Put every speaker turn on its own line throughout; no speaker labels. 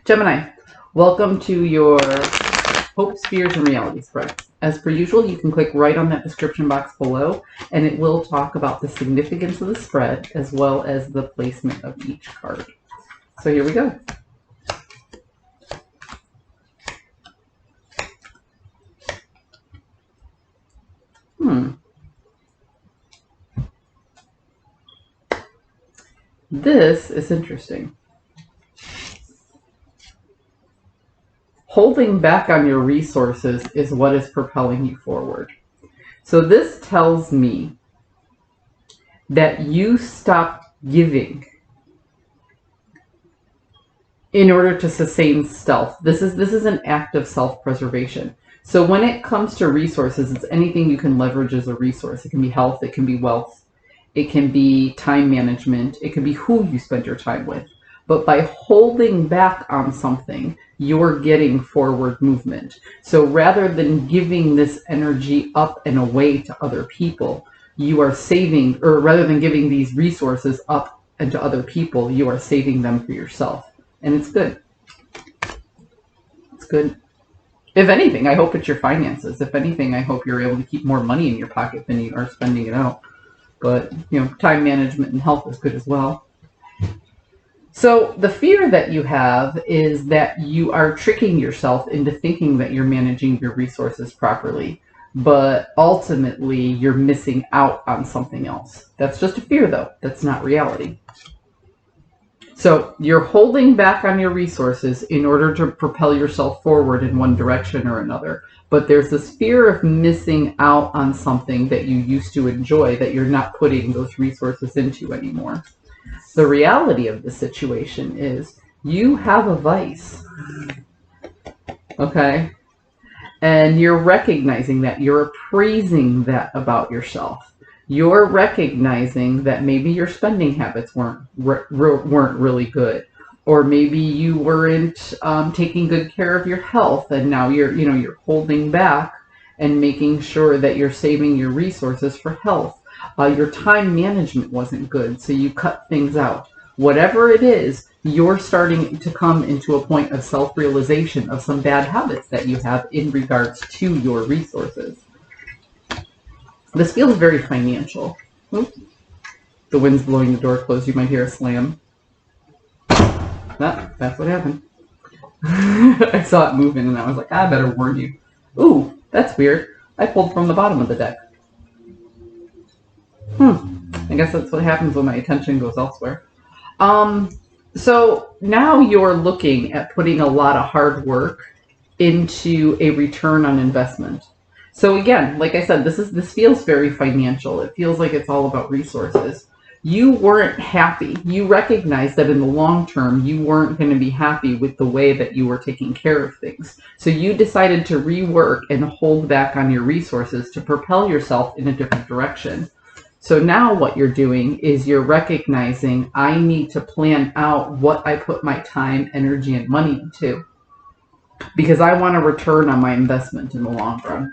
Gemini, welcome to your Hopes, Fears, and Reality spread. As per usual, you can click right on that description box below, and it will talk about the significance of the spread as well as the placement of each card. So here we go. This is interesting. Holding back on your resources is what is propelling you forward. So this tells me that you stop giving in order to sustain stealth. This is an act of self-preservation. So when it comes to resources, it's anything you can leverage as a resource. It can be health, it can be wealth, it can be time management, it can be who you spend your time with. But by holding back on something, you're getting forward movement. So rather than giving this energy up and away to other people, you are saving, or rather than giving these resources up and to other people, you are saving them for yourself. And it's good. It's good. If anything, I hope it's your finances. If anything, I hope you're able to keep more money in your pocket than you are spending it out. But, you know, time management and health is good as well. So the fear that you have is that you are tricking yourself into thinking that you're managing your resources properly, but ultimately you're missing out on something else. That's just a fear, though. That's not reality. So you're holding back on your resources in order to propel yourself forward in one direction or another. But there's this fear of missing out on something that you used to enjoy that you're not putting those resources into anymore. The reality of the situation is you have a vice. Okay? And you're recognizing that. You're appraising that about yourself. You're recognizing that maybe your spending habits weren't really good, or maybe you weren't taking good care of your health, and now you're holding back and making sure that you're saving your resources for health. Your time management wasn't good, so you cut things out. Whatever it is, you're starting to come into a point of self-realization of some bad habits that you have in regards to your resources. This feels very financial. Oops. The wind's blowing the door closed. You might hear a slam. That's what happened. I saw it moving and I was like, I better warn you. Ooh, that's weird. I pulled from the bottom of the deck. I guess that's what happens when my attention goes elsewhere. So now you're looking at putting a lot of hard work into a return on investment. So again, like I said, this feels very financial. It feels like it's all about resources. You weren't happy. You recognized that in the long term, you weren't going to be happy with the way that you were taking care of things. So you decided to rework and hold back on your resources to propel yourself in a different direction. So now what you're doing is you're recognizing, I need to plan out what I put my time, energy, and money into, because I want a return on my investment in the long run.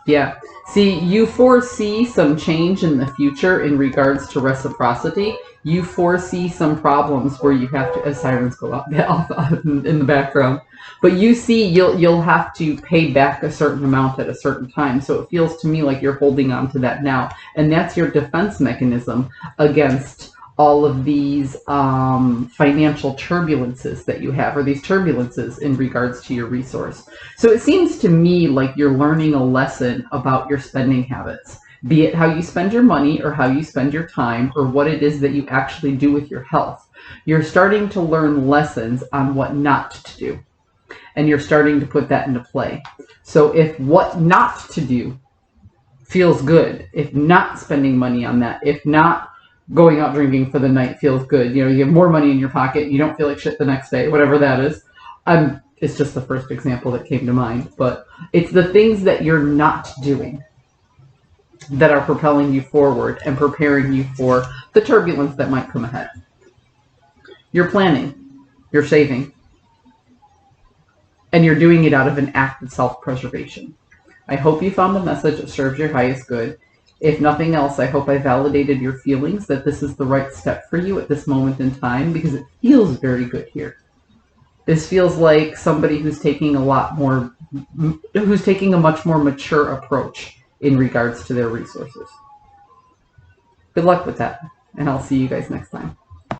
Yeah. See, you foresee some change in the future in regards to reciprocity. You foresee some problems where you have to, as sirens go off in the background, but you see you'll have to pay back a certain amount at a certain time. So it feels to me like you're holding on to that now, and that's your defense mechanism against all of these financial turbulences that you have, or these turbulences in regards to your resource. So it seems to me like you're learning a lesson about your spending habits, be it how you spend your money or how you spend your time or what it is that you actually do with your health. You're starting to learn lessons on what not to do, and you're starting to put that into play. So if what not to do feels good, if not spending money on that, if not going out drinking for the night feels good, you have more money in your pocket, you don't feel like shit the next day, whatever that is. It's just the first example that came to mind, but it's the things that you're not doing that are propelling you forward and preparing you for the turbulence that might come ahead. You're planning, you're saving, and you're doing it out of an act of self-preservation. I hope you found the message that serves your highest good. If nothing else, I hope I validated your feelings that this is the right step for you at this moment in time, because it feels very good here. This feels like somebody who's taking a much more mature approach in regards to their resources. Good luck with that, and I'll see you guys next time.